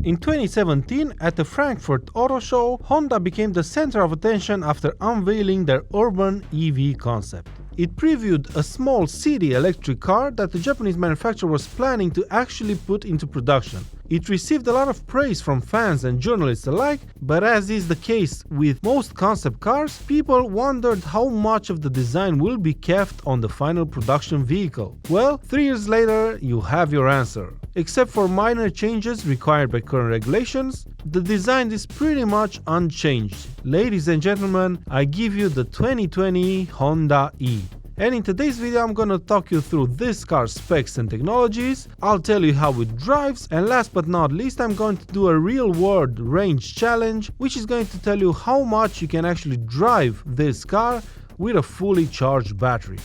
In 2017, at the Frankfurt Auto Show, Honda became the center of attention after unveiling their urban EV concept. It previewed a small city electric car that the Japanese manufacturer was planning to actually put into production. It received a lot of praise from fans and journalists alike, but as is the case with most concept cars, people wondered how much of the design will be kept on the final production vehicle. Well, 3 years later, you have your answer. Except for minor changes required by current regulations, the design is pretty much unchanged. Ladies and gentlemen, I give you the 2020 Honda E. And in today's video I'm gonna talk you through this car's specs and technologies, I'll tell you how it drives, and last but not least I'm going to do a real world range challenge, which is going to tell you how much you can actually drive this car with a fully charged battery.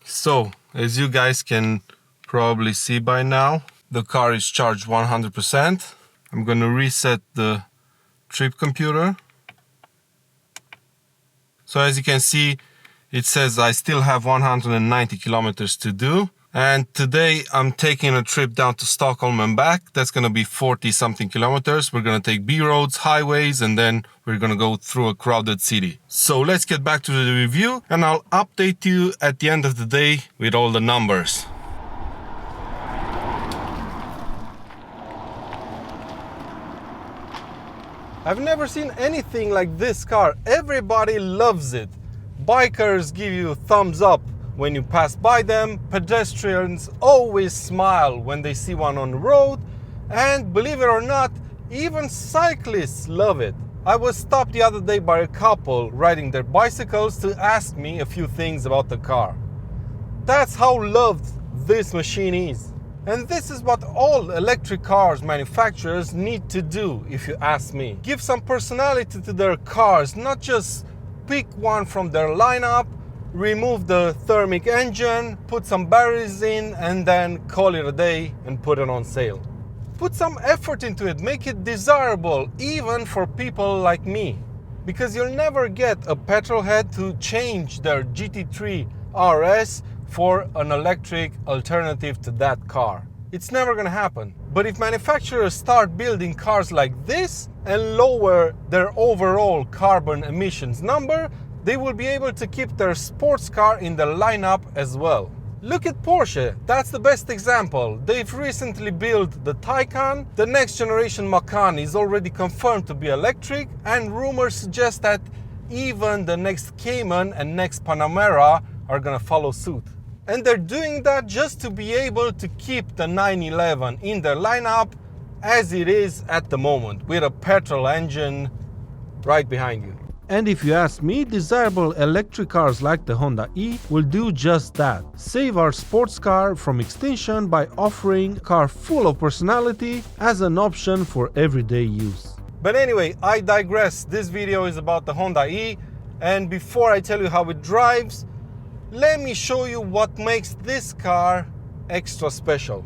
So, as you guys can probably see by now, the car is charged 100%. I'm going to reset the trip computer. So as you can see, it says I still have 190 kilometers to do. And today I'm taking a trip down to Stockholm and back. That's going to be 40 something kilometers. We're going to take B roads, highways, and then we're going to go through a crowded city. So let's get back to the review and I'll update you at the end of the day with all the numbers. I've never seen anything like this car. Everybody loves it. Bikers give you thumbs up when you pass by them, pedestrians always smile when they see one on the road, and believe it or not, even cyclists love it. I was stopped the other day by a couple riding their bicycles to ask me a few things about the car. That's how loved this machine is. And this is what all electric cars manufacturers need to do, if you ask me. Give some personality to their cars, not just pick one from their lineup, remove the thermic engine, put some batteries in, and then call it a day and put it on sale. Put some effort into it, make it desirable even for people like me. Because you'll never get a petrolhead to change their GT3 RS for an electric alternative to that car. It's never gonna happen. But if manufacturers start building cars like this and lower their overall carbon emissions number, they will be able to keep their sports car in the lineup as well. Look at Porsche, that's the best example. They've recently built the Taycan, the next generation Macan is already confirmed to be electric, and rumors suggest that even the next Cayman and next Panamera are gonna follow suit. And they're doing that just to be able to keep the 911 in their lineup as it is at the moment, with a petrol engine right behind you. And if you ask me, desirable electric cars like the Honda E will do just that. Save our sports car from extinction by offering a car full of personality as an option for everyday use. But anyway, I digress. This video is about the Honda E, and before I tell you how it drives, let me show you what makes this car extra special.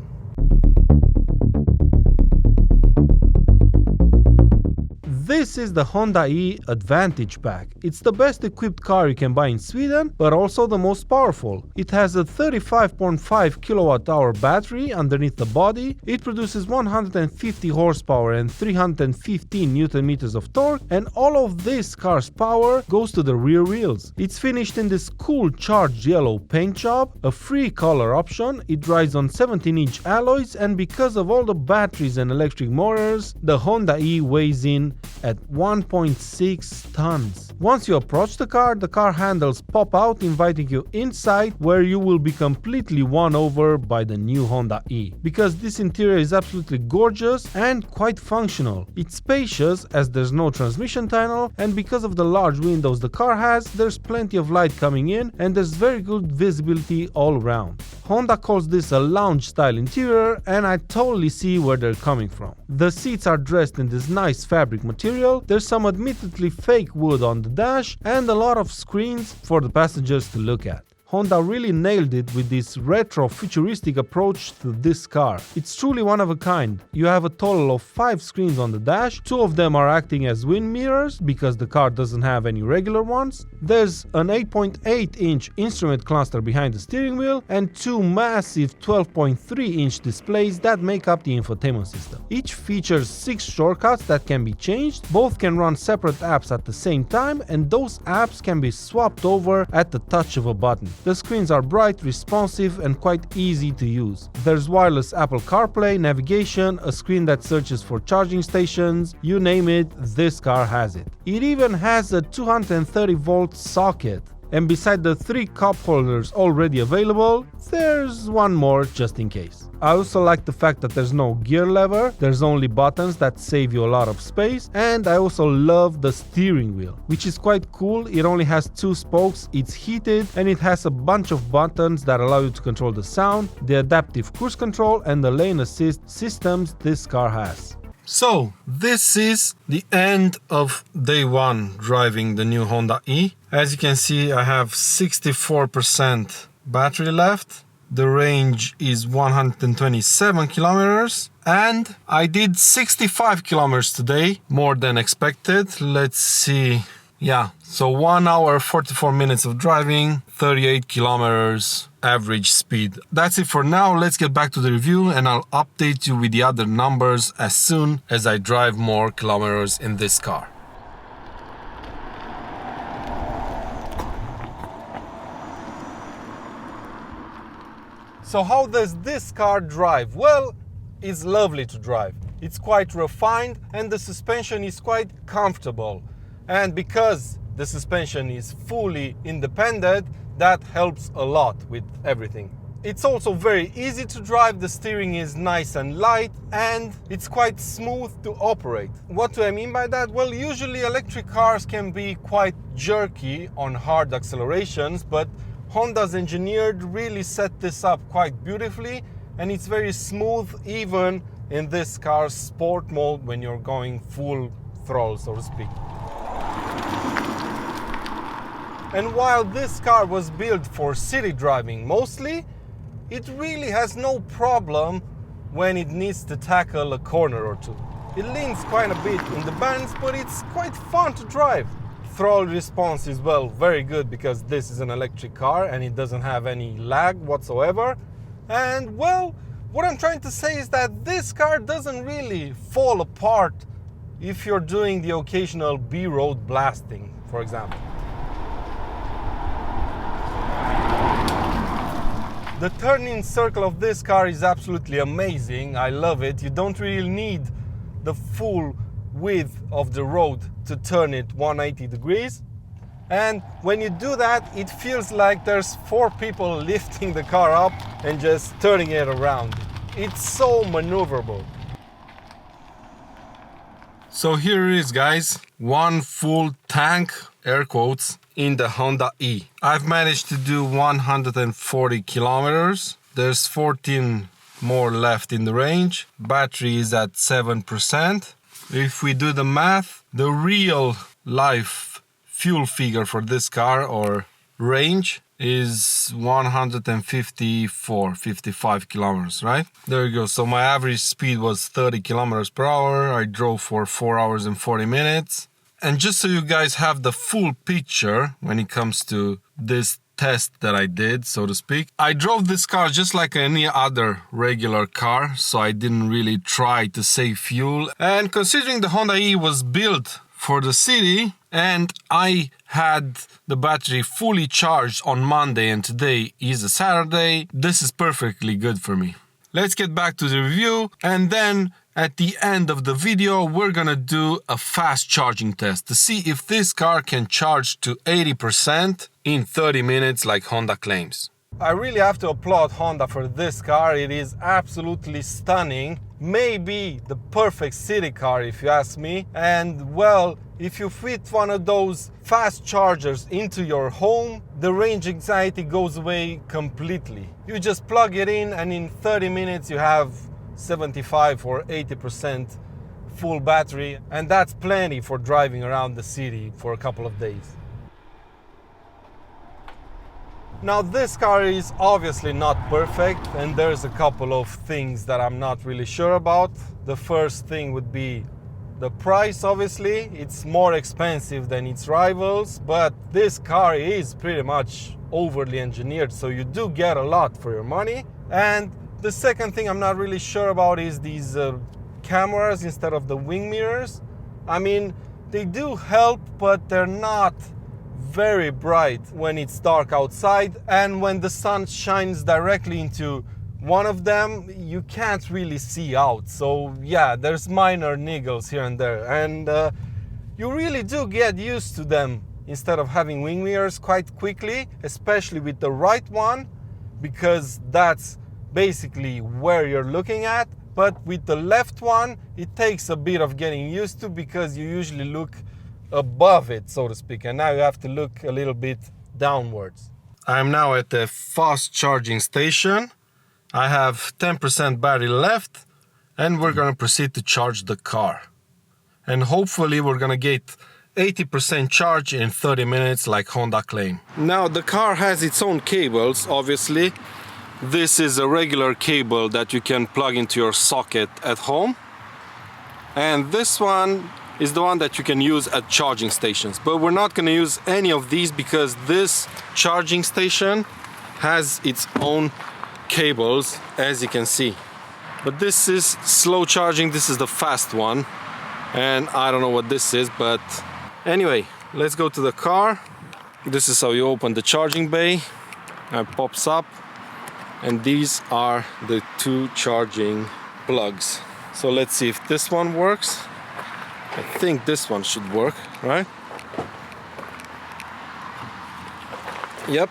This is the Honda E Advantage Pack. It's the best equipped car you can buy in Sweden, but also the most powerful. It has a 35.5 kilowatt-hour battery underneath the body. It produces 150 horsepower and 315 newton meters of torque, and all of this car's power goes to the rear wheels. It's finished in this cool charged yellow paint job, a free color option. It rides on 17-inch alloys, and because of all the batteries and electric motors, the Honda E weighs in at 1.6 tons. Once you approach the car handles pop out, inviting you inside, where you will be completely won over by the new Honda E. Because this interior is absolutely gorgeous and quite functional. It's spacious as there's no transmission tunnel, and because of the large windows the car has, there's plenty of light coming in and there's very good visibility all around. Honda calls this a lounge style interior, and I totally see where they're coming from. The seats are dressed in this nice fabric material, there's some admittedly fake wood on the dash, and a lot of screens for the passengers to look at. Honda really nailed it with this retro futuristic approach to this car. It's truly one of a kind. You have a total of 5 screens on the dash, 2 of them are acting as wind mirrors because the car doesn't have any regular ones. There's an 8.8-inch instrument cluster behind the steering wheel and 2 massive 12.3-inch displays that make up the infotainment system. Each features 6 shortcuts that can be changed, both can run separate apps at the same time, and those apps can be swapped over at the touch of a button. The screens are bright, responsive and quite easy to use. There's wireless Apple CarPlay, navigation, a screen that searches for charging stations, you name it, this car has it. It even has a 230-volt socket. And beside the 3 cup holders already available, there's one more just in case. I also like the fact that there's no gear lever, there's only buttons that save you a lot of space, and I also love the steering wheel, which is quite cool. It only has 2 spokes, it's heated, and it has a bunch of buttons that allow you to control the sound, the adaptive cruise control, and the lane assist systems this car has. So, this is the end of day 1 driving the new Honda E. As you can see, I have 64% battery left. The range is 127 kilometers. And I did 65 kilometers today, more than expected. Let's see. Yeah, so 1 hour, 44 minutes of driving, 38 kilometers average speed. That's it for now. Let's get back to the review and I'll update you with the other numbers as soon as I drive more kilometers in this car. So how does this car drive? Well, it's lovely to drive. It's quite refined and the suspension is quite comfortable. And because the suspension is fully independent, that helps a lot with everything. It's also very easy to drive, the steering is nice and light, and it's quite smooth to operate. What do I mean by that? Well, usually electric cars can be quite jerky on hard accelerations, but Honda's engineered really set this up quite beautifully, and it's very smooth even in this car's sport mode when you're going full throttle, so to speak. And while this car was built for city driving mostly, it really has no problem when it needs to tackle a corner or two. It leans quite a bit in the bends, but it's quite fun to drive. Throttle response is, well, very good because this is an electric car and it doesn't have any lag whatsoever. And, well, what I'm trying to say is that this car doesn't really fall apart if you're doing the occasional B-road blasting, for example. The turning circle of this car is absolutely amazing. I love it. You don't really need the full width of the road to turn it 180 degrees. And when you do that, it feels like there's 4 people lifting the car up and just turning it around. It's so maneuverable. So here it is, guys. 1 full tank, air quotes, in the Honda E. I've managed to do 140 kilometers. There's 14 more left in the range. Battery is at 7%. If we do the math, the real life fuel figure for this car or range is 155 kilometers, right? There you go. So my average speed was 30 kilometers per hour. I drove for 4 hours and 40 minutes. And just so you guys have the full picture when it comes to this test that I did, so to speak, I drove this car just like any other regular car, so I didn't really try to save fuel. And considering the Honda E was built for the city and I had the battery fully charged on Monday and today is a Saturday, this is perfectly good for me. Let's get back to the review, and then at the end of the video we're gonna do a fast charging test to see if this car can charge to 80% in 30 minutes like Honda claims. I really have to applaud Honda for this car. It is absolutely stunning. Maybe the perfect city car if you ask me. And well, if you fit one of those fast chargers into your home, the range anxiety goes away completely. You just plug it in and in 30 minutes you have 75 or 80% full battery, and that's plenty for driving around the city for a couple of days. Now this car is obviously not perfect, and there's a couple of things that I'm not really sure about. The first thing would be the price. Obviously it's more expensive than its rivals, but this car is pretty much overly engineered, so you do get a lot for your money. And the second thing I'm not really sure about is these cameras instead of the wing mirrors. I mean, they do help, but they're not very bright when it's dark outside, and when the sun shines directly into one of them, you can't really see out. So yeah, there's minor niggles here and there, and you really do get used to them instead of having wing mirrors quite quickly, especially with the right one, because that's basically where you're looking at. But with the left one, it takes a bit of getting used to, because you usually look above it, so to speak, and now you have to look a little bit downwards. I'm now at the fast charging station. I have 10% battery left, and we're gonna proceed to charge the car. And hopefully we're gonna get 80% charge in 30 minutes like Honda claim. Now the car has its own cables, obviously. This is a regular cable that you can plug into your socket at home. And this one is the one that you can use at charging stations. But we're not going to use any of these because this charging station has its own cables, as you can see. But this is slow charging, this is the fast one. And I don't know what this is, but anyway, let's go to the car. This is how you open the charging bay. It pops up. And these are the two charging plugs. So let's see if this one works. I think this one should work, right? Yep.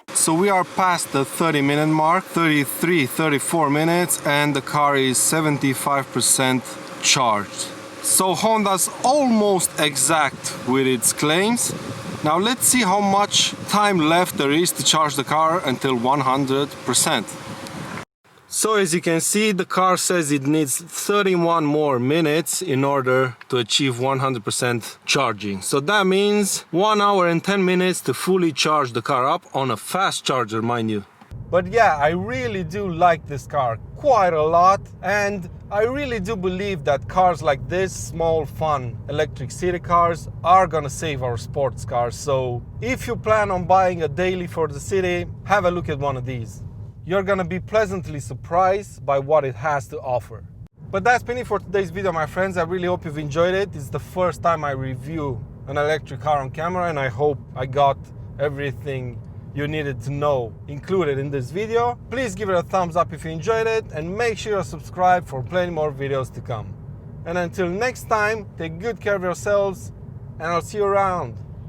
So we are past the 30-minute mark, 33, 34 minutes, and the car is 75% charged. So Honda's almost exact with its claims. Now let's see how much time left there is to charge the car until 100%. So as you can see, the car says it needs 31 more minutes in order to achieve 100% charging. So that means 1 hour and 10 minutes to fully charge the car up on a fast charger, mind you. But yeah, I really do like this car quite a lot, and I really do believe that cars like this, small fun electric city cars, are gonna save our sports cars. So if you plan on buying a daily for the city, have a look at one of these. You're gonna be pleasantly surprised by what it has to offer. But that's been it for today's video, my friends. I really hope you've enjoyed it. It's the first time I review an electric car on camera, and I hope I got everything you needed to know included in this video. Please give it a thumbs up if you enjoyed it, and make sure you're subscribed for plenty more videos to come. And until next time, take good care of yourselves, and I'll see you around.